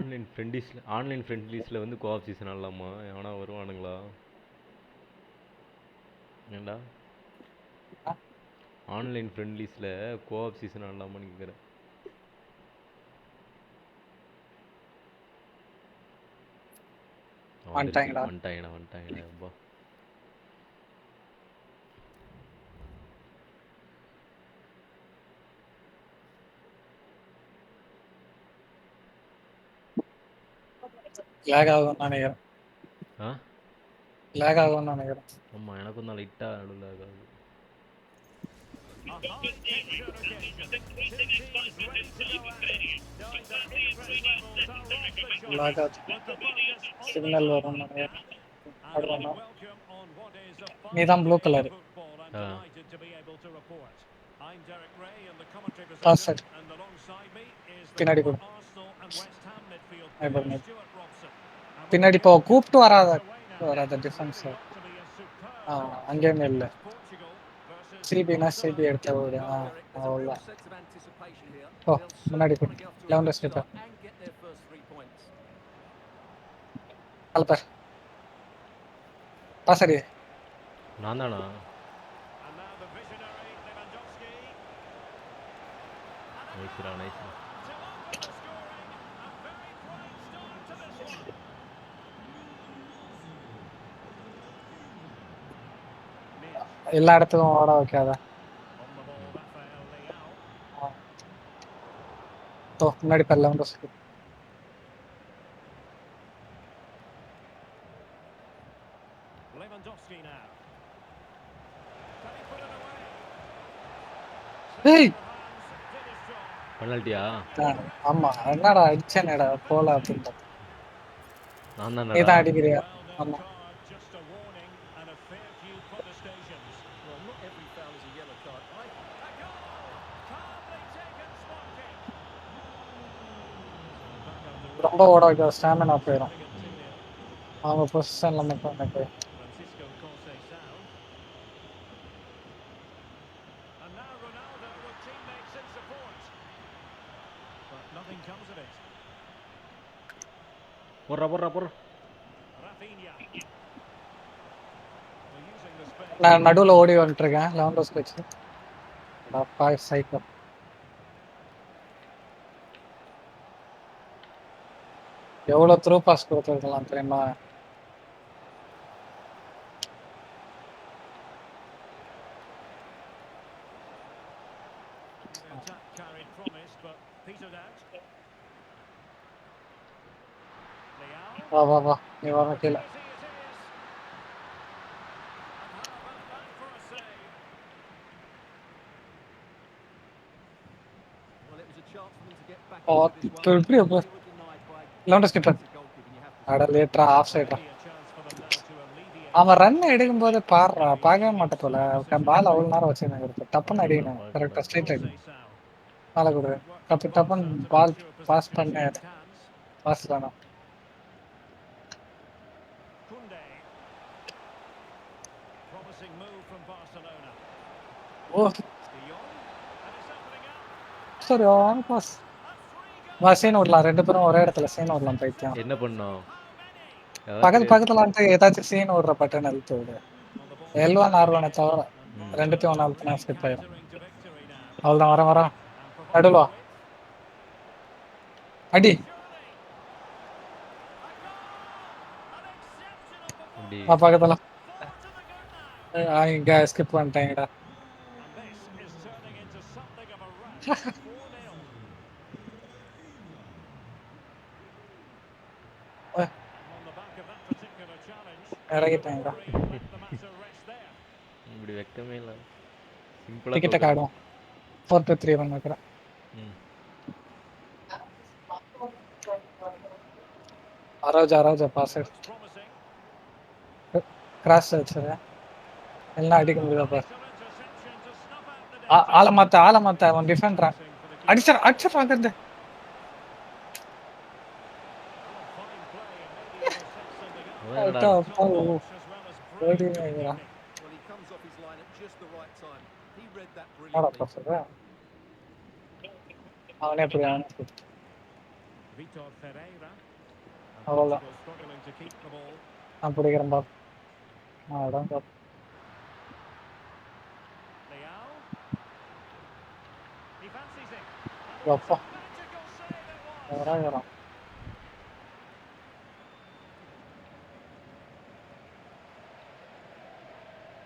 Online ஃப்ரெண்ட்லிஸ்ல வந்து co-op season ஆடலாமா? எவனா வருவானுங்களா? ஏன்டா ஆன்லைன் ஃப்ரெண்ட்லிஸ்ல கோஆப் சீசன் ஆடலாமான்னு கேட்குறேன். வந்துருச்சு, வந்துட்டாங்கடா. வந்துட்டாங்கடா அப்பா. லேக் ஆகும்னு நினைக்கிறேன். ஆ லேக் ஆகும்னு நினைக்கிறேன். ஆமாம், எனக்கும் தான் லைட்டாக நடுவில் ஆகாது. A high tension occasion. Two teams ready to go at it, knowing that interest levels are off the lake charts, ஆகுது. with the focus on the signal game. வரும்னு நினைக்கிறேன். And a warm welcome on what is a நீ fine தான் blue day of colour. football. I'm ah delighted to be able to report. I'm Derek Ray in the commentary pass position, sir. and alongside me is the பின்னாடி former போ. Arsenal and West Ham midfield player ஐபர் Stuart Robson. And with the பின்னாடி போ. game getting கூப்பிட்டு underway now, வராத it's defence. really got to be a superb match. அங்கேயுமே இல்லை. It's Portugal versus சிபினா சிபி Barcelona. எடுத்த விடு. Well, Derek, there's a real அவ்வளோதான். sense of anticipation here. O They'll முன்னாடி certainly போ. want to get off to a good eleven step start and get their first 3 points. கலப்பர் பாசடி. நான் தானா? And now the visionary Lewandowski. And a நைஸ்ரா, goal நைஸ்ரா. to open the scoring. A very bright start to this one. Mitch. எல்லா இடத்துக்கும் ஓட வைக்காத. On the ball, Rafael Leao. ஓ முன்னாடி பேர் eleven step. Lewandowski now. Can he put it away? ஏய் Sensible hands did his job. பெனால்ட்டியா? Can you correct ஆமா it? என்னடா அடிச்சேனடா போல அப்படின்னு. நான் நீ தானடா? தான் அடிக்கிறியா? Well, no ஆமா. card, just a warning and a fair few protestations. Well, not every foul is a yellow card. A goal! Calmly taken, Sparky. So back underway. ரொம்ப ஓட வைக்காத. ஸ்டாமினா போயிடும். Leaving it 2-0. அவங்க பொசிஷன்ல மட்டும் எனக்கு. Francisco Conceição. And now Ronaldo with teammates in support. But nothing comes of it. போடுறா போடுறா போடுறா. Rafinha. Well, using the space. நான் நடுவில் ஓடி வந்துட்டு இருக்கேன். லெவன் டோஸ் வச்சு. அப்பா சைக்கோ. எவ்வளவு த்ரூ பாஸ் கொடுத்துருக்கலாம் தெரியுமா? The attack carried promise, but petered out. Leao. வா வா வா நீ வர கீழே. Opportunity it is. And how about that for a save? Well, it was a chance for them to get back oh into this இப்போ one. எப்படி But அப்போ they were denied by eleven dose கிட்ட better goalkeeping, you have to அட say. லேட்டரா of சைடா. Maybe a chance for them now to alleviate அவன் run pressure. எடுக்கும் போது பாடுறா Maybe பார்க்கவே using மாட்டேன் its போல. precision. பால் அவ்வளவு நேரம் வச்சிருந்தேன். டப்புன்னு பார்க்கலடா, அடிக்கணும் பார்க்கலடா. கரெக்டா ஸ்ட்ரைட் லைன் Conceição. மேலே கொடு. Good work from டப்பு டப்புன்னு Barca to make ball sure pass possession பண்ண changed hands. பாஸ் தானே. Koundé. Promising move from Barcelona. Oh De Jong. And it's opening up. சரி பாஸ். A free வா goal. Scene விடலாம். ரெண்டு பேரும் ஒரே இடத்துல சீன் விடலாம் பைத்தியம். என்ன பண்ணோம்? How many? அதான் பக்கத்து தெரியாது. பக்கத்துல வந்துட்டு ஏதாச்சும் சீன் விடுற பட்டன் அழுத்து விடு. On the ball now. L1 R1 தவிர And ம் ரெண்டுத்தையும் Barcelona ஒன்று அழுத்தினா really ஸ்கிப் ஆயிடும். cantering to victory now. அவ்வளோதான் வரேன் வரேன். And நடுவில் providing வா width. அடி. Surely. A goal! An exceptional இப்படி வா performance. பக்கத்துல. Four to the good now. இங்க skip பண்ணிட்டாங்கடா. And this is turning into something of a rout. 4-0. And on the back of that particular challenge, the இறங்கிட்டாங்கடா. referee let the matter rest there. இப்படி வெக்கமே இல்லை. சிம்பிளாக டிக்கெட்டை தோக்குறோம். காடும். 4-2-3 வைக்கிறேன். ம் அரோஜா பாஸ் Looks promising. கிராஸ் வச்சுரு. எல்லாம் அடிக்க முடியுதா A bar. little interception to snuff out the danger. ஆளை மாத்த அவன் டிஃபெண்டரா. Promising for the keeper. அடிச்சிடறாங்க இருந்து. Oh, fine play, and maybe it'll set something up. அதான் என்னடா Top notch as well as brilliant ஓடிடுவாங்கடா. goalkeeping. Well, he comes off his line at just the right time. He read that ஆடா brilliantly. Pass அவனே எப்படி Vitor Ferreira. And அவ்வளோதான். Portugal struggling to keep the ball. நான் பிடிக்கிறேன் பால். அதான் பால். Leao. He fancies it. அப்பா Magical save it was. வரான்.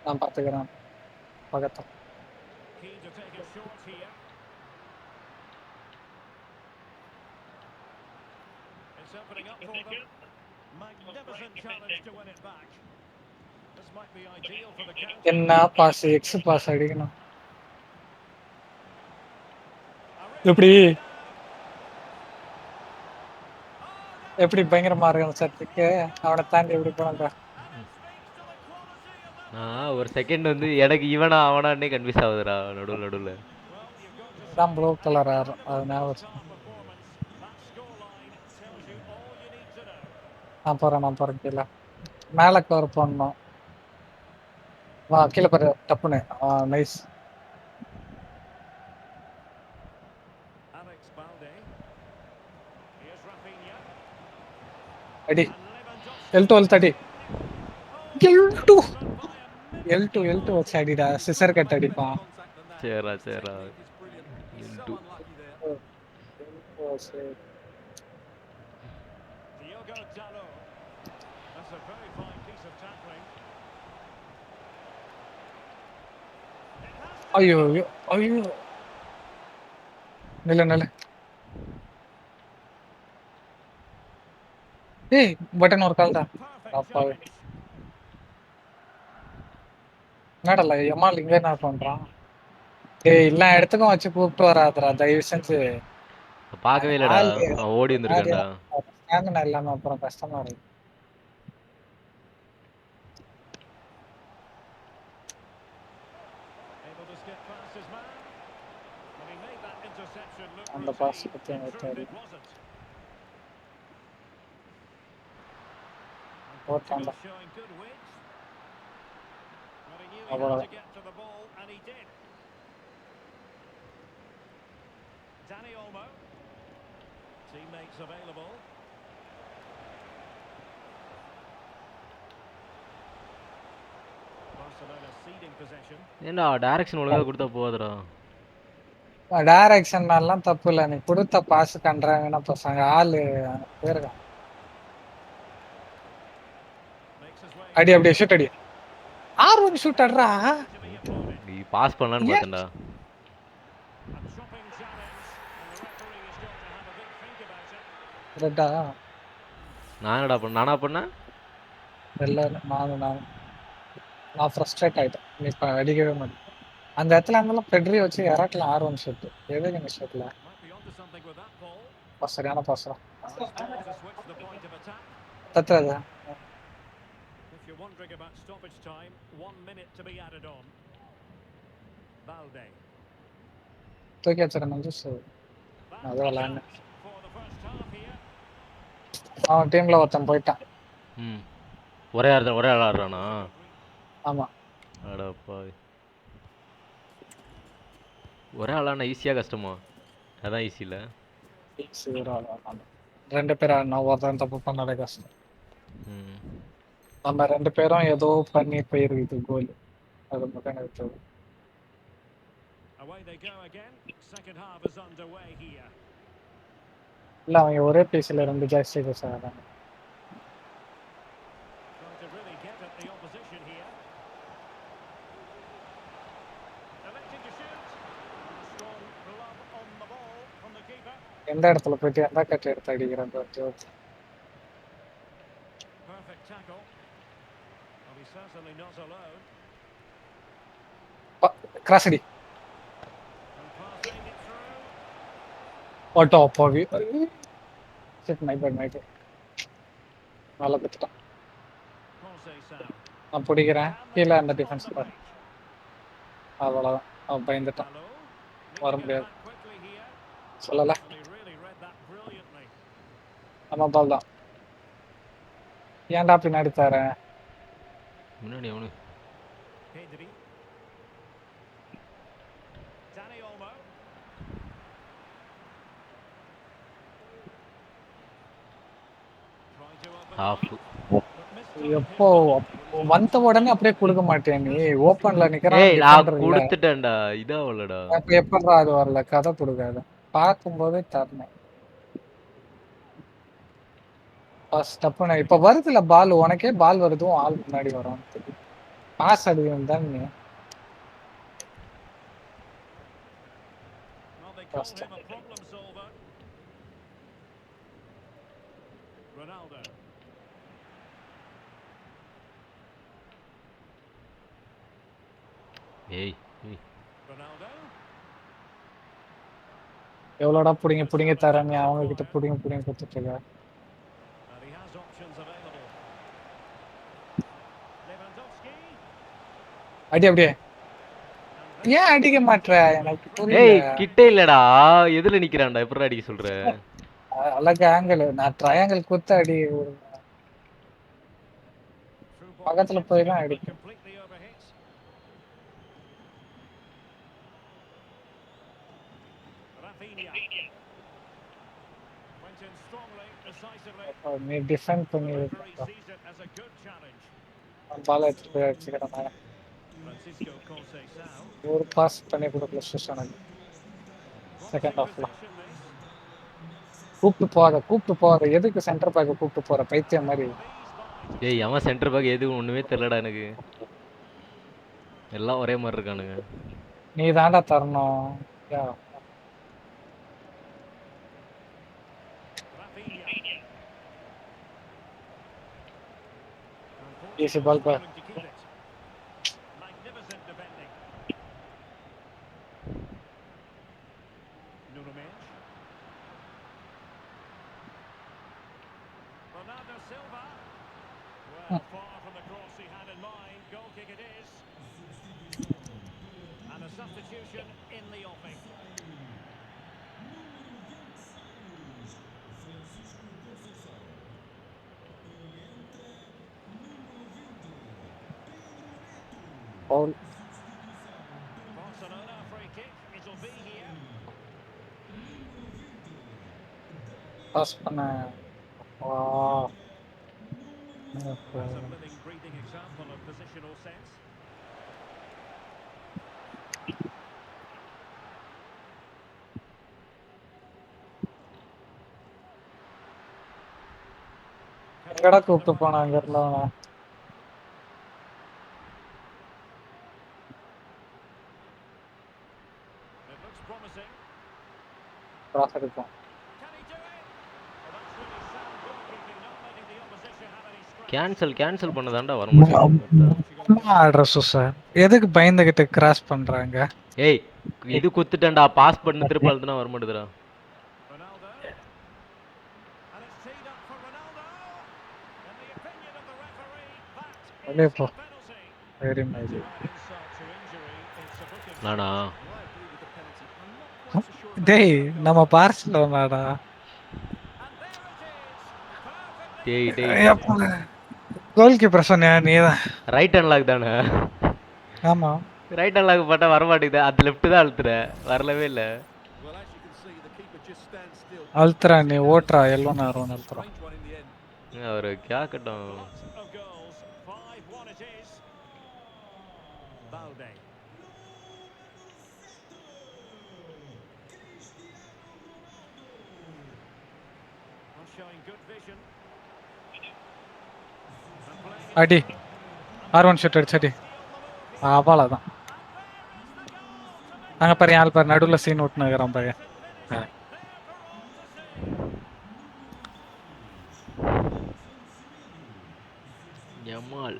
நான் பார்த்துக்கிறேன் பக்கத்தில். Keen to take it short here. It's opening up for them. Magnificent challenge to win it back. This might be ideal for the counter. என்ன pass X pass அடிக்கணும். எப்படி எப்படி பயங்கரமா இருக்கும் சத்துக்கு அவனை தாண்டி எப்படி போனாங்க. நான் ஒரு செகண்ட் வந்து எனக்கு இவனா அவனான்னே கன்ஃபியூஸ் ஆகுதுடா நடுவில் நடுவில். தான் ப்ளூ கலர் ஆகும் அது ஞாபகம். நான் போகிறேன் கீழே மேலே கவர் பண்ணணும். வா கீழே பாரு டப்புன்னு. Nice. Alex Balde. Here's Rafinha. அடி And Lewandowski. L2 அடி. L2 வச்சு அடிடா. சிசர் கட் அடிப்பான். சரிடா சரிடா. So unlucky there. சரி. Diogo Dalot. That's a very fine piece of tackling. ஐயோ நில்ல ஏய் பட்டன் ஒரு கால் தான். Perfect அப்பாவே. challenge. என்னடா எம்மாள் இங்கே என்ன பண்றான். ஏய் எல்லா இடத்துக்கும் வச்சு கூப்பிட்டு வராதுடா தயவு செஞ்சு. பார்க்கவே இல்லடா அவன் ஓடி வந்திருக்கான்டா. ஸ்டாமினா இல்லாம அப்புறம் கஷ்டமா இருக்கு. Able to skip past his man. And he made that interception look And the routine. pass to the In truth, third. it wasn't. What Portugal kind showing good wit. But he knew he About had it. to get to the ball, and he did. Dani Olmo. Teammates available. Barcelona ceding possession. ஏன்டா direction ஒழுங்கா கொடுத்தா போகுதுடா. Direction எல்லாம் தப்பு இல்லை. நீ கொடுத்த pass கண்றாங்கன்னா பசங்க ஆளு போயிருக்கான். Makes his way அடி அப்படியே ஷூட் அடி. R1 ஷூட் அட்றா. to be applauded. நீ பாஸ் பண்ணலான்னு பார்த்தேன்டா. A chopping challenge, and the referee is going to have a big think about it. ரெட்டா நானா பண்ணேன். இல்லை நான் ஃப்ரஸ்ட்ரேட் ஆயிட்டேன். நீ இப்போ அடிக்கவே மாட்டேன். அந்த இடத்துல இருந்தாலும் பெட்ரி வச்சு இறக்கலாம். R1 ஷூட் எதுக்கு நீ ஷூட்ல Might be onto something with that ball. சரியான பாசம் Nice ball to switch the point of attack. தத்துறது. If you're wondering about stoppage time, 1 minute to be added on. Balde. தூக்கி வச்சிருந்தேன் வந்து That அது விளையாண்டு for the first half here. அவன் டீம்ல ஒருத்தன் போயிட்டான். ம் ஒரே ஆள் ஆடுறானா. ஆமா அடப்பா ஒரே ஆளானா ஈஸியாக கஷ்டமா. அதான் ஈஸி இல்லை. ரெண்டு பேரும் ஆடணும். ஒருத்தன் தப்பு பண்ணாலே கஷ்டம். ம் நம்ம ரெண்டு பேரும் ஏதோ பண்ணி போயிருக்குது கோல். அது மட்டும் எனக்கு தெரியும். Away they go again. Second half is underway here. இல்ல அவங்க ஒரே பீஸ்ல ரெண்டு ஜாஸ்தி பேசுறாங்க. Trying to really get at the opposition here. Electing to shoot. Strong glove on the ball from the keeper. எந்த இடத்துல போயிட்டு எந்த கட்டு எடுத்து அடிக்கிறேன். Perfect tackle. Well, he's certainly not alone. Cross அடி. And passing it through. ஓட்டோ போவி. சிட் மை பேட். நல்லா பிடிச்சிட்டான். Conceição. நான் பிடிக்கிறேன். கீழே அந்த டிஃபென்ஸ் பாரு. அவ்வளோதான். அவன் பயந்துட்டான். Dalot. வர Needs to get முடியாது. back quickly here. சொல்லல. And he really read that brilliantly. நம்ம பால் தான். ஏன்டா பின்னாடி தரேன். முன்னாடி அவனு Pedri. Dani Olmo. ஹாஃப். எப்போ வந்த உடனே அப்படியே கொடுக்க மாட்டேன் நீ. ஓப்பன்ல நிக்கிறான் ஏய் நான் டிஃபெண்டர் இல்ல. குடுத்துட்டேன்டா. இதாவலடா. அப்ப எப்படா அது வரல? கதை கொடுக்காத. பார்க்கும்போதே தரணும். ஃபர்ஸ்ட் டப்புன்னு இப்ப வருதுல பால், உனக்கே பால் வருது, உன் ஆள் முன்னாடி வரும். பாஸ் அடிக்கணும் தான் நீ. Well, they call First. him a problem solver. Ronaldo. ஏய் ஏய். Ronaldo. எவ்வளோடா புடிங்க புடிங்க தர நீ அவங்க கிட்ட புடிங்க புடிங்க கொடுத்துட்டு இருக்க. And he has options available. Lewandowski. அடி அப்படியே. ஏன் அடிக்க மாட்ற? எனக்கு ஏய் புரியல. கிட்ட இல்லடா. எதுல நிக்கிறான்டா? எப்படிடா அடிக்க சொல்ற? அழகு ஆங்கிள். நான் ட்ரையாங்கிள் குத்து அடி. Through ball பக்கத்துல attempted, போய் தான் but அடிக்கும். completely overhit. Rafinha. Went in strongly, decisively. அப்ப நீ டிஃபெண்ட் The பண்ணி referee sees it as a good challenge. பால் எடுத்துட்டு போய் அடிச்சுக்கிறேன். Francisco Conceição. ஒரு பாஸ் பண்ணி கொடுக்கல சுஷனுக்கு. செகண்ட் ஹாஃப்ல Possession this. கூப்பிட்டு போகாத. எதுக்கு சென்டர் பேக் கூப்பிட்டு போற பைத்தியம் மாதிரி? ஏய் அவன் சென்டர் பேக் எதுவும் ஒண்ணுமே தெரியலடா எனக்கு. எல்லாம் ஒரே மாதிரி இருக்கானுங்க. நீ தாண்டா தரணும். யா. Rafinha. Easy ball back. Unfortunately, to keep it. Magnificent defending. Nuno Mendes. Bernardo Silva. Well, far from the cross he had in mind. Goal kick it is. And a substitution in the offing. Foul Barcelona free kick. It'll be here. Pass பண்ண. வா. That's a living, breathing example of positional sense. எங்கடா கூப்பிட்டு போனாங்க இருந்தவங்க? It looks promising. Cross அடிப்போம். Can he do it? Well, that's really sound goalkeeping, not letting the opposition have any strength. Cancel பண்ணதாண்டா வர மாட்டேங்குது. ஆடுற சுச. எதுக்கு பயந்துகிட்டு கிராஸ் பண்றாங்க? ஏய் இது குத்துட்டேன்டா. பாஸ் பண்ண திருப்பி அழுத்துனா வர மாட்டேதுடா. Ronaldo. And it's teed up for Ronaldo. In the opinion of the referee, that வெளியே is போ. a penalty. வெரி மைதி. Add insult to injury. It's a booking. நானா I agree with the penalty. I'm not quite so sure. டேய் நம்ம பார்சலோனாடா. And there it is. Perfectly. டேய் goal keeper சொன்னியா நீதான்? Right unlock தானே. ஆமா. ரைட் அன்லாக் போட்டா வர மாட்டேங்குது. அது லெஃப்ட் தான் அழுத்துற. வரலவே இல்ல. Well, as you can see, the keeper just stands still. அல்த்ரா நீ ஓட்றா எல்லோ நேரம் அல்த்ரா. Strange one in the end. அவரு கேக்கட்டும். Lots of goals. 5-1 it is. Balde. Not showing good vision. And playing அடி. R1 shot அடிச்சடி. அவ்வளவுதான். அங்க பாரு ஆள் பாரு நடுவுல சீன் விட்டுனேங்கறான் பாரு. Yamal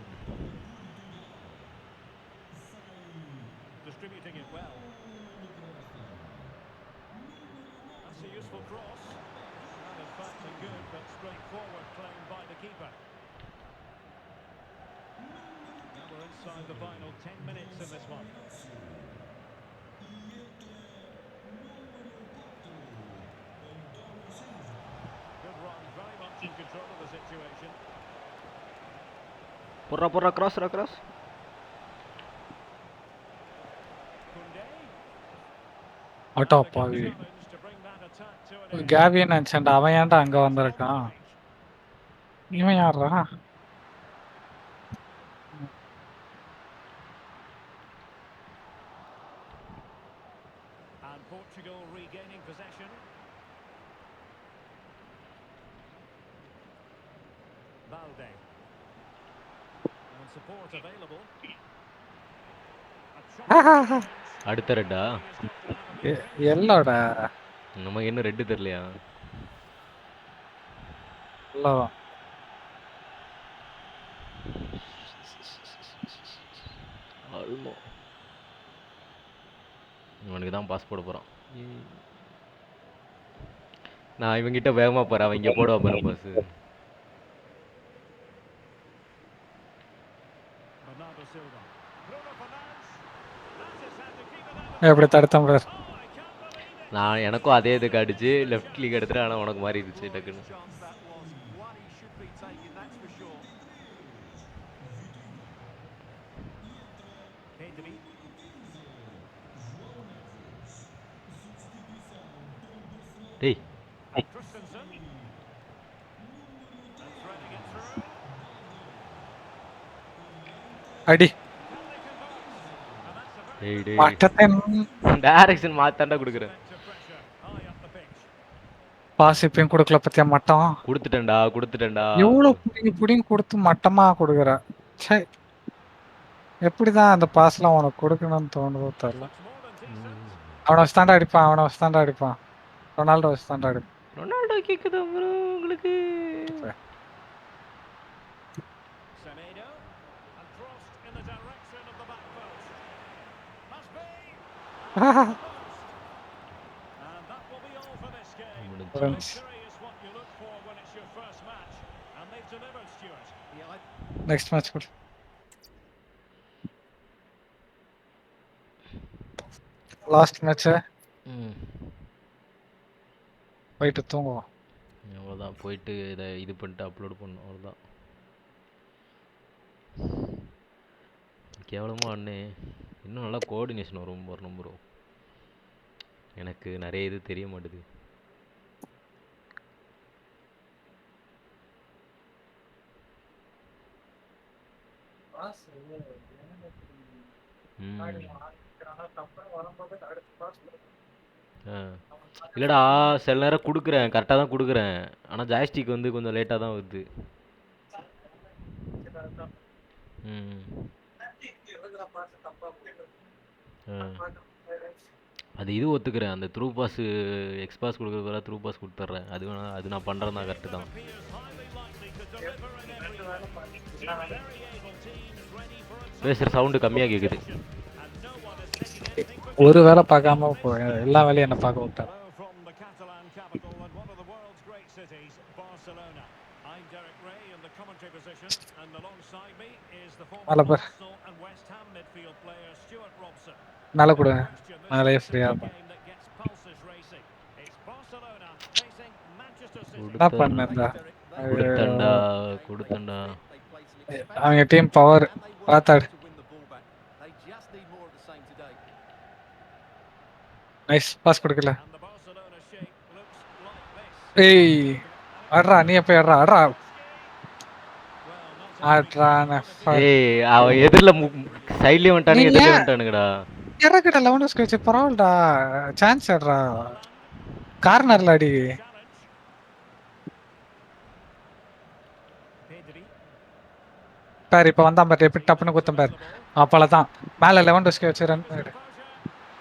distributing it well. That's a useful cross. And in fact a good but straightforward claim by the keeper. Now we're inside the final 10 minutes in this one. Good run, very much in control of the situation. போறா cross cross. Koundé. Auto The good பாவி. challenge to bring that attack to an end. கேவியன் நினைச்சேன்டா. அவன் ஏன்டா அங்க வந்திருக்கான்? இவன் யாரா? And Portugal regaining possession. Balde. And support available. A chance. அடுத்த ரெட்டா? எல்லோடா நமக்கு என்ன ரெட்டு தெரியலையா? எல்லோ ஆல்மோ. இவனுக்கு தான் பாஸ் போட போறான். நான் இவங்கிட்ட வேகமா போறேன். அவன் இங்க போடுவா பாரு pass. Bernardo Silva. Bruno Fernandes. That's his hand to keep it out of. எப்படி தடுத்தேன் பாரு. Oh, I can't believe it. நான் எனக்கும் அதே இதுக்கு அடிச்சு லெஃப்ட் கிளிக் எடுத்துட்டு ஆனா உனக்கு மாறி இருந்துச்சு டக்குன்னு. Chance that was. One he should be taking, that's for sure. Pedri. டேய் Christensen. And threading it through. அடி Can they convert? And that's a very டேய் டேய் மட்டத்தை டைரக்ஷன் மாத்தாண்டா குடுக்குறேன். to pressure high up the pitch. Pass இப்பயும் கொடுக்கல பத்தியா மட்டம். கொடுத்துட்டேன்டா. எவ்வளவு புடிங்க புடிங்க கொடுத்து மட்டமா கொடுக்குற. சே எப்படிதான் அந்த பாஸ்லாம் உனக்கு கொடுக்கணும்னு தோணுதோ தெரியல. Looks more than decent. அவனை வச்சுதாண்டா அடிப்பான். ரொனால்டோ வச்சுதாண்டா அடிப்பான். ரொனால்டோ கேக்குதா ப்ரோ உங்களுக்கு? Semedo. And crossed in the direction of the back post. Must be. And that will be all for this game. முடிஞ்சு. Victory is what you look for when it's your first match. And they've delivered, Stuart. Yeah, next match கொடு. Last match ம். போயிட்டு தூங்குவோம். அவ்வளோதான் போயிட்டு இதை இது பண்ணிட்டு அப்லோட் பண்ணணும் அவ்வளோதான். கேவலமாக அண்ணே இன்னும் நல்லா கோஆர்டினேஷன் வரணும் ப்ரோ. எனக்கு நிறைய இது தெரிய மாட்டுது. ம். ஆ இல்லைடா சில நேரம் கொடுக்குறேன் கரெக்டாக தான் கொடுக்குறேன். ஆனால் ஜாய்ஸ்டிக் வந்து கொஞ்சம் லேட்டாக தான் வருது. ம். ஆ அது இது ஒத்துக்கிறேன். அந்த த்ரூ பாஸ் எக்ஸ் பாஸ் கொடுக்குறது பதிலாக த்ரூ பாஸ் கொடுத்துட்றேன். அது வேணா அது நான் பண்ணுறது தான் கரெக்டு தான். பேசுகிற சவுண்டு கம்மியாக கேட்குது. ஒரு வேலை பார்க்காம எல்லா வேலையும் என்ன பார்க்க விட்டார். From the Catalan capital and one of the world's great cities, Barcelona. I'm Derek Ray in the commentary position, and alongside me is the former Hello, bro. Arsenal and West Ham midfield player Stuart Robson. மேலே கொடுங்க. மேலே ஃப்ரீயாக இருக்கும். Game that gets pulses racing. It's Barcelona facing Manchester City. என்ன பண்ணேன்டா கொடுத்தண்டா. அவங்க team power பார்த்தாடு. to win the ball back. They just need more of the same today. Nice pass கொடுக்கல. And the Barcelona shape looks like this. ஏய் ஆடுறா நீ எப்போ ஆடுறா Well, not ஆடுறா ஏய் அவன் எதிரில் சைட்லேயே வந்துட்டானுங்க எதிரிலே வந்துட்டானுங்கடா. இறக்கிட்ட லெவன்ஸ்க்கு வச்சு பரவாயில்லடா. சான்ஸ் ஆடுறா கார்னர்ல அடி. challenge. Pedri. பாரு இப்போ வந்தான் பாரு எப்படி டப்புன்னு குத்தம் பாரு. அப்பளதான் மேலே லெவன்ஸ்க்கு வச்சு ரன்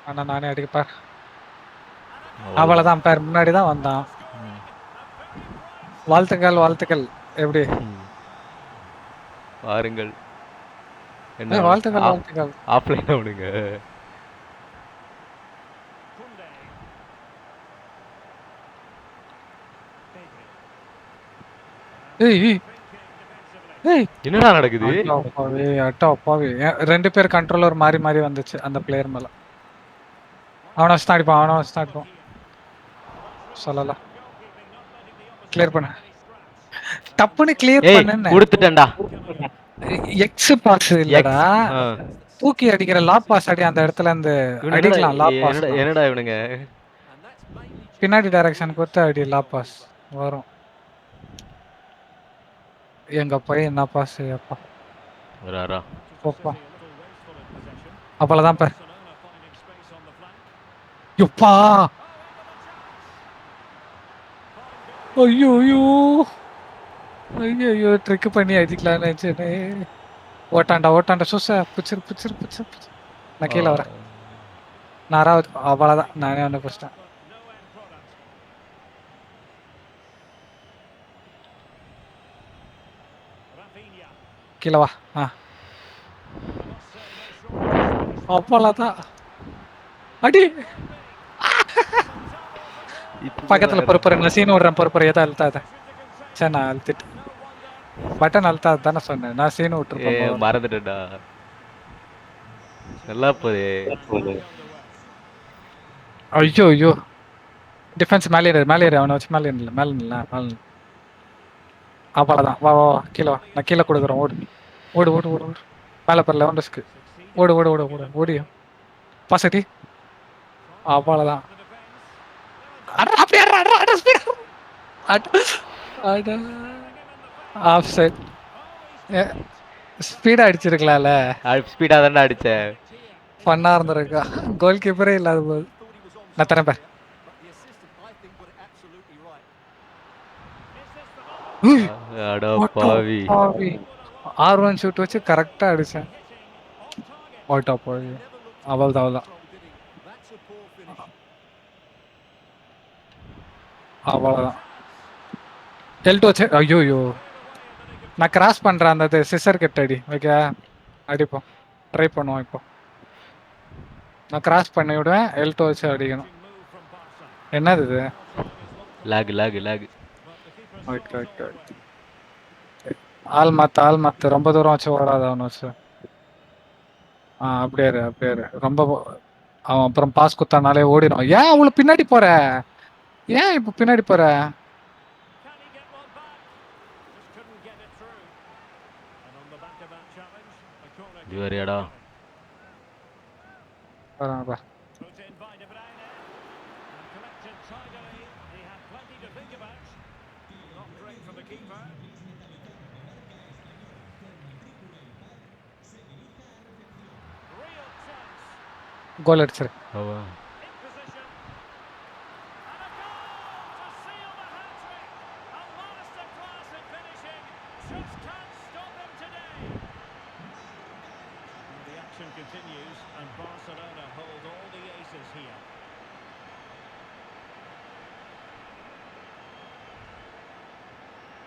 ஆனா நானே அடிப்பார். அவ்வளோதான் பாரு முன்னாடி தான் வந்தான். வாழ்த்துக்கள் எப்படி பாருங்கள் வாழ்த்துக்கள் ஆஃப்லைன் அவனுங்க. Koundé. Pedri. ஏய் Thinking defensively. ஏய் என்னடா நடக்குது? அட்டாப்பாவே 2 பேர் கண்ட்ரோலர் மாறி வந்துச்சு அந்த பிளேயர் மேல. அவனை வச்சு தான் அடிப்பான். சொல்லலாம் கிளியர் பண்ண டப்புன்னு கிளியர் ஏய் பண்ணு. கொடுத்துட்டேன்டா. எக்ஸ் பாஸ் இல்லடா தூக்கி அடிக்கிற லாப் பாஸ் அடி அந்த இடத்துல இருந்து அடிக்கலாம். லாப் பாஸ் என்னடா இவனுங்க And that's mainly பின்னாடி டைரக்ஷன் கொடுத்து அடி லாப் பாஸ் வரும். எங்க போய் என்ன பாஸ் அப்பா ராரா போப்பா அவ்வளோதான் பார் எப்பா ஐயோ ஐயோ ஐயோ ட்ரிக் பண்ணி அடிக்கலாம்னு நினச்சேனே ஓட்டாண்டா சூச பிச்சிரு நான் கீழே வரேன் நாராவது அவ்வளோதான் நானே வந்து பிடிச்சிட்டேன் கீழே வா அவ்வளோதான் அடி பக்கத்தில் பொறுப்புற நான் சீன் விடுறேன் பொறுப்புற ஏதோ அழுத்தாத சரி நான் அழுத்திட்டு பட்டன் அழுத்தாது தானே சொன்னேன் நான் சீன் விட்டுருப்பேன் மறந்துட்டேன்டா நல்லா போதே ஐயோ டிஃபென்ஸ் மேலே ஏறு அவனை வச்சு மேலே இல்லை அவ்வளோதான் வா கீழே வா நான் கீழே கொடுக்குறேன் ஓடு மேலே பரல ஒன்றுக்கு ஓடியோ பாசட்டி அவ்வளோதான் ஆஃப் சைட் ஸ்பீடாக அடிச்சிருக்கலாம்ல ஸ்பீடாக தானே அடித்தேன் ஃபன்னாக இருந்திருக்கா கோல் கீப்பரே இல்லாத போது நான் தரேன் பார் பாவி R1 ஷூட் வச்சு கரெக்டாக அடித்தேன் ஓட்டா போய் அவ்வளோதான் அவ்வளோதான் L2 வச்சு ஐயோ நான் கிராஸ் பண்ணுறேன் அந்த சிசர் கட் அடி ஓகே அடிப்போம் ட்ரை பண்ணுவோம் இப்போ நான் கிராஸ் பண்ணி விடுவேன் L2 வச்சு அடிக்கணும் என்னது இது லாக் ஓகே ஆள் மாத்து ரொம்ப தூரம் வச்சு ஓடாத அவனை வச்சு அப்படியே இரு ரொம்ப அவன் அப்புறம் பாஸ் குத்தானாலே ஓடிடும் ஏன் அவ்வளோ பின்னாடி போற ஏன் இப்போ பின்னாடி போற இதுவரையாடா கோல் அடிச்சிரு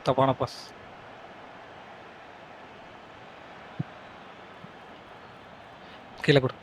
தப்பான பாஸ் கீழே கொடு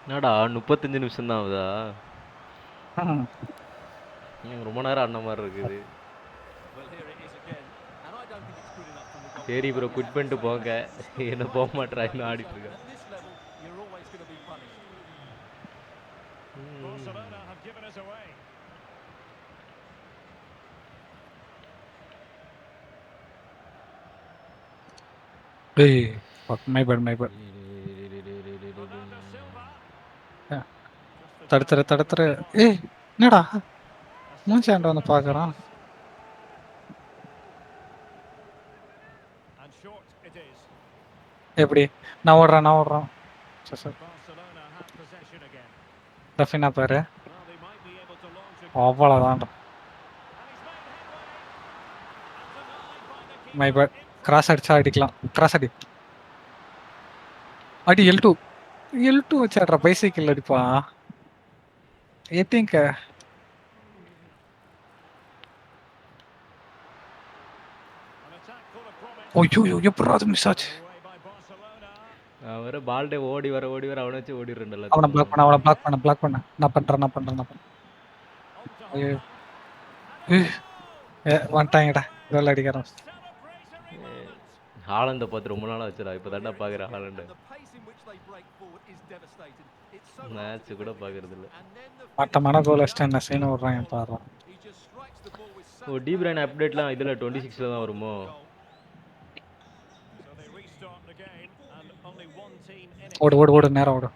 என்னடா 35 நிமிஷம் தான் ஆகுதா ரொம்ப நேரம் ஆடின மாதிரி இருக்குது சரி ப்ரோ குட் பண்ணிட்டு போங்க என்ன போக மாட்டேறா இன்னும் ஆடிட்டு இருக்கேன் மை பட் தடுத்துற என்னடா மூஞ்சாண்ட வந்து பாக்குறான் எப்படி நான் ஓடுறேன் டஃபினா பாரு அவ்வளோதான் மை பட் கிராஸ் அடிச்சா அடிக்கலாம் கிராஸ் அடி L2 வச்சாடுற பைசைக்கிள் அடிப்பா எப்படிங்க ஐயோ எப்படா அது மிஸ் ஆச்சு வர பால்டே ஓடி வர அவனை வச்சு ஓடிடுறேன்ல அவனை பிளாக் பண்ண நான் பண்றேன் ஐயோ வந்துட்டாங்கடா கோல் அடிக்கிறோம். Celebratory ஏ, moment. ஹாலண்டை பார்த்து ரொம்ப நாள் ஆச்சுடா இப்போ தாண்டா பார்க்குறேன் And ஹாலண்டை. the pace in which they break forward is devastating. It's so hard to match கூட defend பார்க்கறது against. இல்லை. And then the மட்டமான finishing கோல் is அடிச்சுட்டு என்ன just சீன் விட்றாங்க appalling. பாரு. He just strikes the ball with oh such டி power பிரைன் and அப்டேட்லாம் precision. இதில் That's 26ல் a தான் வருமோ? wonderful goal. So they restart the game and only one team in it. ஓடு ஓடு ஓடு நேரம் ஓடு.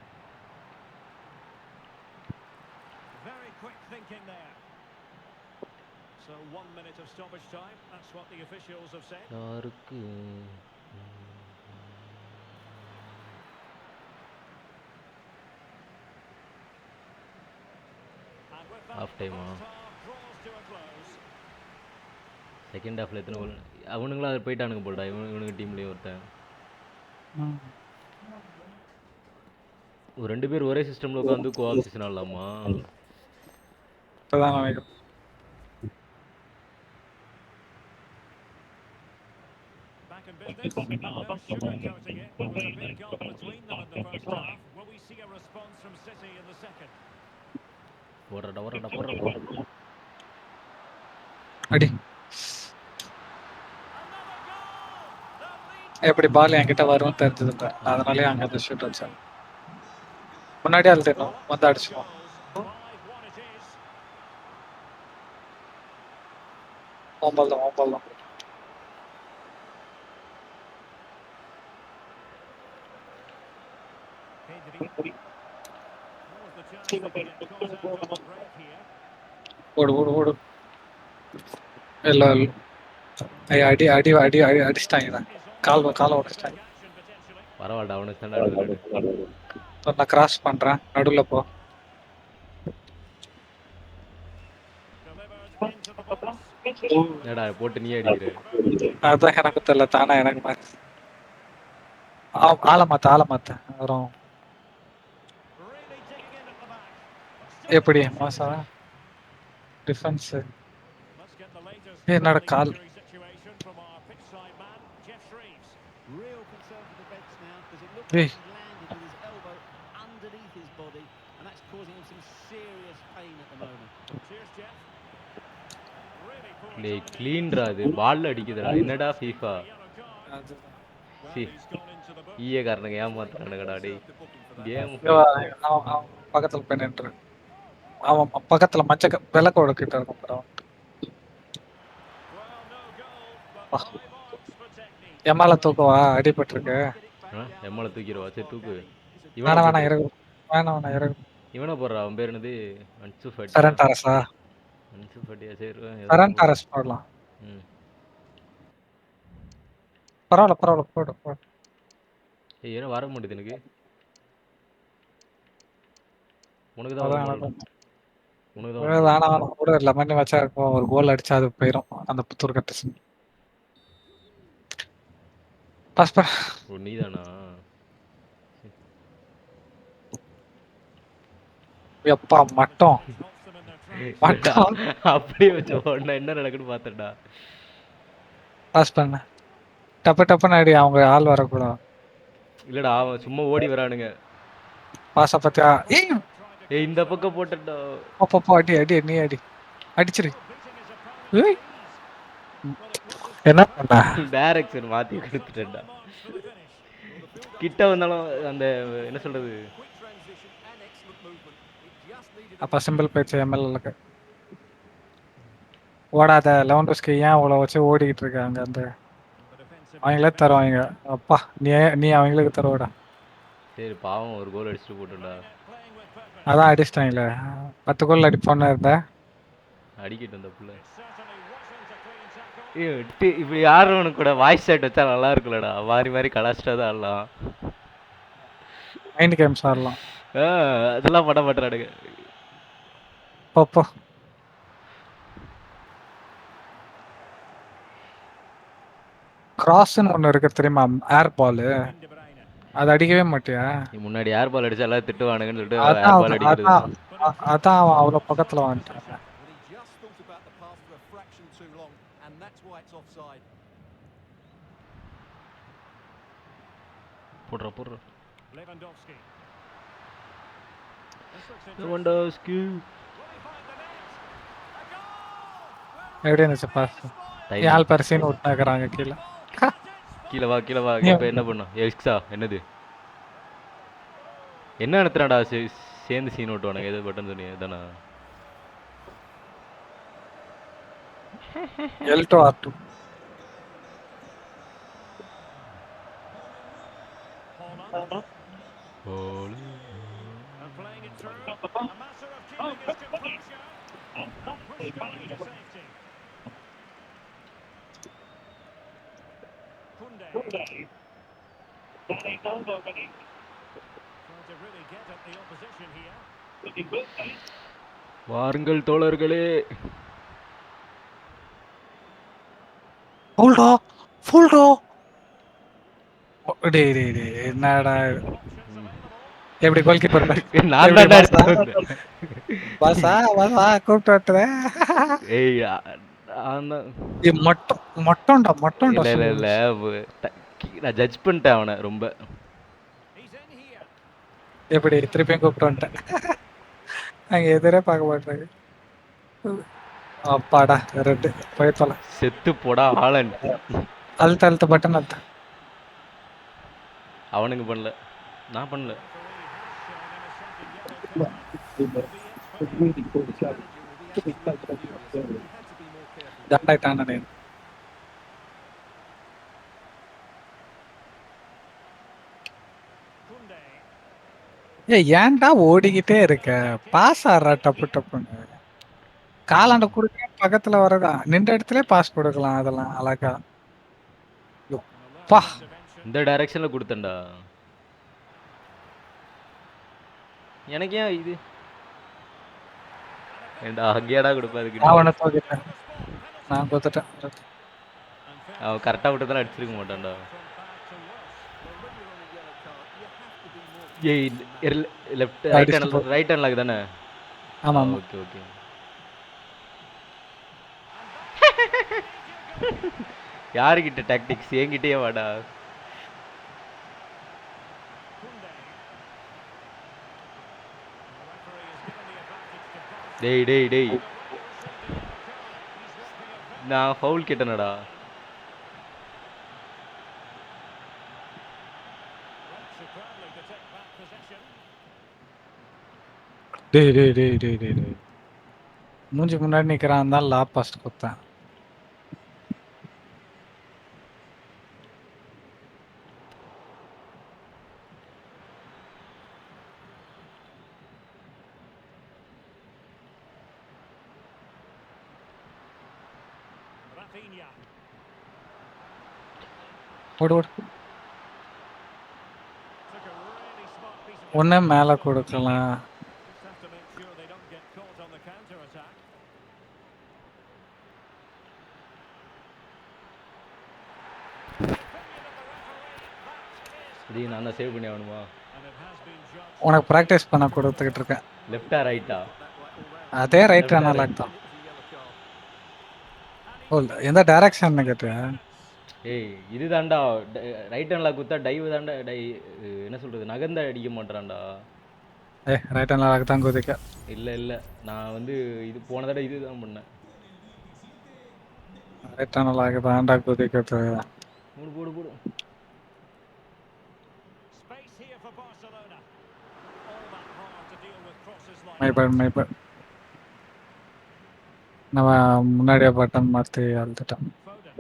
Very quick thinking there. So 1 minute of stoppage time. That's what the officials have said. யாருக்கு And with that, Half the time, first half draws to a close. Second ஹாஃபில் எத்தனை கோல்? அவனுங்களும் அதில் போயிட்டானுங்க போல்டா, இவனுங்க டீம்லேயும் ஒருத்தன். ம். ஒரு 2 பேர் ஒரே சிஸ்டமில் உட்காந்து கோஆப் சீசன் ஆடலாமா? இப்பதான் நினைக்கிறேன். Back in business. No sugarcoating it. There was a big gulf between them in the first half. Will we see a response from City in the second? போடுறடா போடுறடா போடுறடா. அடி. Another goal! The lead எப்படி பால் என்கிட்ட வரும்னு தெரிஞ்சதுங்க, அதனாலே அங்க அந்த shoot வச்சேன். முன்னாடி அழுத்திடணும் வந்து அடிச்சிடுவோம். goals. 5-1 it is. ஓம்பல் தான் ஓம்பல் தான். Pedri. What was the chance they could get caught out on the break here? ஓடு ஓடு ஓடு. இல்லை இல்லை. ஐயா அடி அடி அடி அடி அடிச்சிட்டாங்கடா. கால் காலை உடைச்சிட்டாங்க. Action potentially. பரவாயில்ல அவனுக்கு தானே ஆடுது. நான் கிராஸ் பண்றேன், நடுவில் போ. Delivered into the box. என்னடா போட்டு நீ அடிக்கிற? அதான் எனக்கு தெரியல, தானே எனக்கு மாதிரி. ஆளை மாத்த வரும். Really digging in at the back. எப்படி மோசா defence. Let's get the latest என்னோட from the கால். injury situation from our pitchside man, Jeff Shreves. Real concern for the Reds now because it looks Hey. like he's landed with his elbow underneath his body and that's causing him some serious pain at the moment. Cheers, Jeff. Really poor டேய் timing. க்ளீன்ரா அது, பால்ல அடிக்குதுடா. என்னடா FIFA? Yellow card. C He's gone into the book. ஈய காரணங்க ஏமாத்துறானுங்கடா டேய். Game அவன் பக்கத்துல போய் நின்று, அவன் பக்கத்துல மஞ்ச விளக்கோட கிட்ட இருக்கும் படம். Well, no goal, but 5 odds for technique. எம்மால தூக்குவா, அடிபட்டிருக்கு. எம்மளை தூக்கிடுவா. சரி தூக்கு. வேணாம் இவனை இறகு, வேணாம் இறகு. இவனை போடுறா. அவன் பேர் என்னது? அன்சு ஃபட்டி. சரண் டாரஸா? அன்சு ஃபட்டியா? சரி சரண் டாரஸ் போடலாம். ம். பரவாயில்ல போடு. ஏய் ஏன்னா வர மாட்டேது எனக்கு. உனக்கு தான் அதான் வரும். எனக்கு உனக்கு தான் வேணாம் கூட லெமன் வச்சா இருக்கும். ஒரு கோல் அடிச்சா அது போயிடும் அந்த புத்தூர் கட்டு. பாஸ் பண்ண. ஓ நீதானா? எப்பா மட்டும் Halts them in their tracks. மட்டும் அப்படியே வச்சு உடனே என்ன நடக்குன்னு பார்த்தேன்டா. பாஸ் பண்ண. டப்புன்னு அடி, அவங்க ஆள் வரக்கூடாது. இல்லடா அவன் சும்மா ஓடி வரானுங்க. பாச பத்தியா? ஏய் ஏய் இந்த பக்கம் போட்டடா. போ அடி நீ அடி அடிச்சிரு. Beating his opponent. ஏய் என்ன பண்ண? டைரக்ஷன் மாத்தி கொடுத்துட்டேன்டா. For the finish. கிட்ட வந்தாலும் அந்த என்ன சொல்றது? Quick transition and excellent movement. It just needed அப்ப சிம்பிள் பேச்சு எம்எல்ஏக்கு ஓடாத. லெவன்டோஸ்க்கு ஏன் அவ்வளோ வச்சு ஓடிக்கிட்டு இருக்காங்க? அந்த The defensive அவங்களே தருவாங்க. அப்பா நீ அவங்களுக்கு தருவடா. சரி பாவம் ஒரு கோல் அடிச்சுட்டு போட்டுடா. playing with purpose. அதான் அடிச்சிட்டாங்களே. 10 கோல் அடிப்போன்னு இருந்தேன். அடிக்கிட்டு அந்த புள்ள. It certainly wasn't a clean tackle. ஏய் இப்படி யாரும் கூட வாய்ஸ் செட் வச்சா நல்லா இருக்குல்லடா. மாறி கலாச்சிட்டா தான் ஆடலாம். மைண்ட் கேம்ஸ் ஆடலாம். அதெல்லாம் பண்ண மாட்டானுங்க. போ கிராஸ்ன்னு ஒன்று இருக்கு தெரியுமா? ஏர் பால். De Bruyne. அது அடிக்கவே மாட்டியா? நீ முன்னாடி ஏர் பால் அடிச்சா எல்லாம் திட்டுவானுங்கன்னு சொல்லிட்டு ஏர் பால் அடிக்கிறது. அதான் அவன் அவ்வளோ பக்கத்தில் வந்துட்டான். Well, he just thought about the pass for a fraction too long, and that's why it's offside. போடுற Lewandowski. This looks interesting. Lewandowski. Will he find the net? A goal! We're எப்படி இருந்துச்சு பாஸ்? டைமிங் யாழ் பரிசீன்னு விட்டாக்குறாங்க கீழே. கீழே வா கீழே வா நீ இப்போ என்ன பண்ணும் எக்ஸா என்னது என்ன நடத்துறாடா சேர்ந்து சீன் ஓட்டுவானுங்க எது பட்டன் சொன்னீங்க தானே L2 R2. Haaland. And playing it through. A matter of keeping his composure. Pushed away to safety. Koundé. Trying to really get at the opposition here. வாருங்கள் தோழர்களே ஃபுல்டோ ஃபுல்டோ டேய் டேய் டேய் என்னடா இது? எப்படி கோல் கீப்பர் நான் தான்டா எடுத்து வந்தேன். பாசா பாசா கூப்பிட்டு வரட்டுறேன். ஏய் நான் இது மொட்டம்டா இல்ல இல்ல இல்ல நான் ஜட்ஜ் பண்ணிட்டேன் அவனை ரொம்ப He's in here. எப்படி திருப்பியும் கூப்பிட்டு வந்துட்டேன். அங்க எதிரே பார்க்க மாட்டாங்க. அப்பாடா ரெண்டு போய்த்தல. செத்து போடா ஹாலண்ட் அழுத்த பட்டன் அழுத்த. அவனுக்கு பண்ணல நான் பண்ணல தண்டாயிட்டான் நான். Koundé. ஏன்டா ஓடிக்கிட்டே இருக்க? பாஸ் ஆடுறா டப்பு டப்புன்னு. காலாண்ட கொடுக்க பக்கத்துல வரதா நின்ற இடத்துல பாஸ் கொடுக்கலாம். அதெல்லாம் அழகா பா இந்த டைரக்ஷன்ல கொடுத்தேன்டா எனக்கு ஏன் இது ஏண்டா அங்கேடா கொடுப்பேன் அதுக்கு அவனை தோக்கிட்டேன். நான் கொடுத்துட்டேன். அவன் கரெக்டாக விட்டு தான் அடிச்சிருக்க மாட்டான்டா ஏய் லெஃப்ட் ரைட் ஹேண்ட் தானே ஆமா ஆமா. ஓகே ஓகே யாருக்கிட்ட டாக்டிக்ஸ் என்கிட்டயே வாடா டேய் டேய் டேய் நான் ஃபவுல் கேட்டேனடா டேய் மூஞ்சி முன்னாடி நிக்கிறான் தான் லாப் பாஸ்ட் கொடுத்தேன். Rafinha. ஓடு ஓடு. Took a really smart piece of ஒண்ணு மேல கொடுக்கலாம். just have to make sure they don't get caught on the counter attack. இது நான் தான் சேவ் பண்ணி ஆகணுமா And it has been judged. உனக்கு ப்ராக்டிஸ் பண்ண கொடுத்துக்கிட்டு இருக்கேன். லெஃப்டா ரைட்டா அதே ரைட் நல்லா தான். ஓ எந்த டைரக்ஷன் கேட்டியா? ஏய் இது தான்டா ரைட் ஹேண்ட்ல குத்தா டைவ் தான்டா என்ன சொல்றது நகர்ந்த அடிக்க மாட்டான்டா ரைட் நல்லா தான் குதிக்க. இல்ல இல்ல நான் வந்து இது போன தடவை இதுதான் பண்ணேன் ரைட் நல்லா தான்டா குதிக்கிறது. போடு போடு போடு Space here for Barcelona. All that hard to deal with crosses like my bad. நம்ம முன்னாடியே பட்டன் மாற்றி அழுத்துட்டோம். Foden.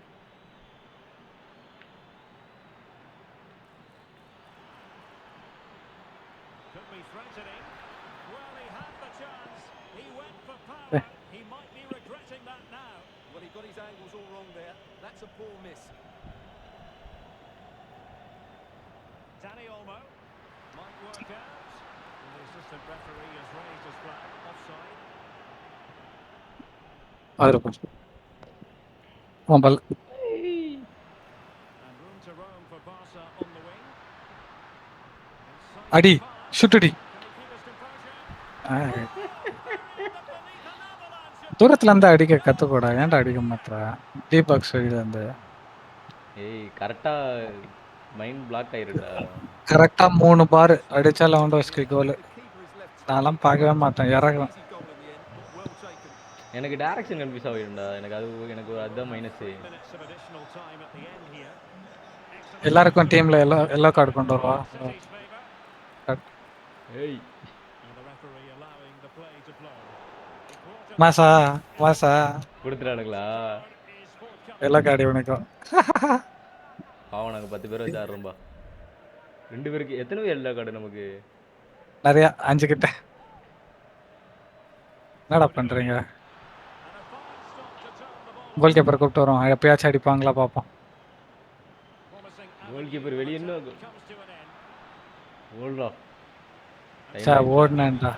Could be threatening. Well, he had the chance. He went for power. He might be regretting that now. Well, he got his angles all wrong there. That's a poor miss. Danny Olmo might work out. And the assistant referee has raised his flag. Offside. அதில் கொஞ்சம் பல் And room to roam for Barca on the wing. அடி சுட்டுடி. Can he keep his composure? தூரத்துல இருந்து அடிக்க கத்துக்கூடா. ஏன்டா அடிக்க மாட்டா? தீபக் சைடுல இருந்து ஏய் கரெக்டா மைண்ட் பிளாக் ஆயிருடா கரெக்டா 3 பார் அடிச்சா Lewandowski goal. The keeper is left நான்லாம் பார்க்கவே மாட்டேன். இறங்கும். easy goal in the end, but well taken. எனக்கு டைரக்ஷன் கன்ஃபியூஸ் ஆகிடும்டா. எனக்கு அதுதான் minus. 3 minutes of additional time at the end here. Excellent. எல்லாருக்கும் டீம்ல எல்லோ கார்டு கொண்டு வருவா. City's favour. ஏய் And the referee allowing the play to flow. Important மாசா கொடுத்துட்டானுங்களா? is forthcoming. Yellow card இவனுக்கும். பாவம் நாங்கள் 10 பேர் வச்சு ஆடுறோம்பா. 2 பேருக்கு எத்தனை பேர் எல்லா கார்டு நமக்கு? நிறைய 5 கிட்ட. என்னடா பண்றீங்க? And a fine stop to turn the ball. Goal keeper கூப்பிட்டு வரோம். எப்பயாச்சும் அடிப்பாங்களா பார்ப்போம். Promising கோல் கீப்பர் வெளியே இன்னும் comes to an end. ஓடுறா. சா ஓடுனேன்டா.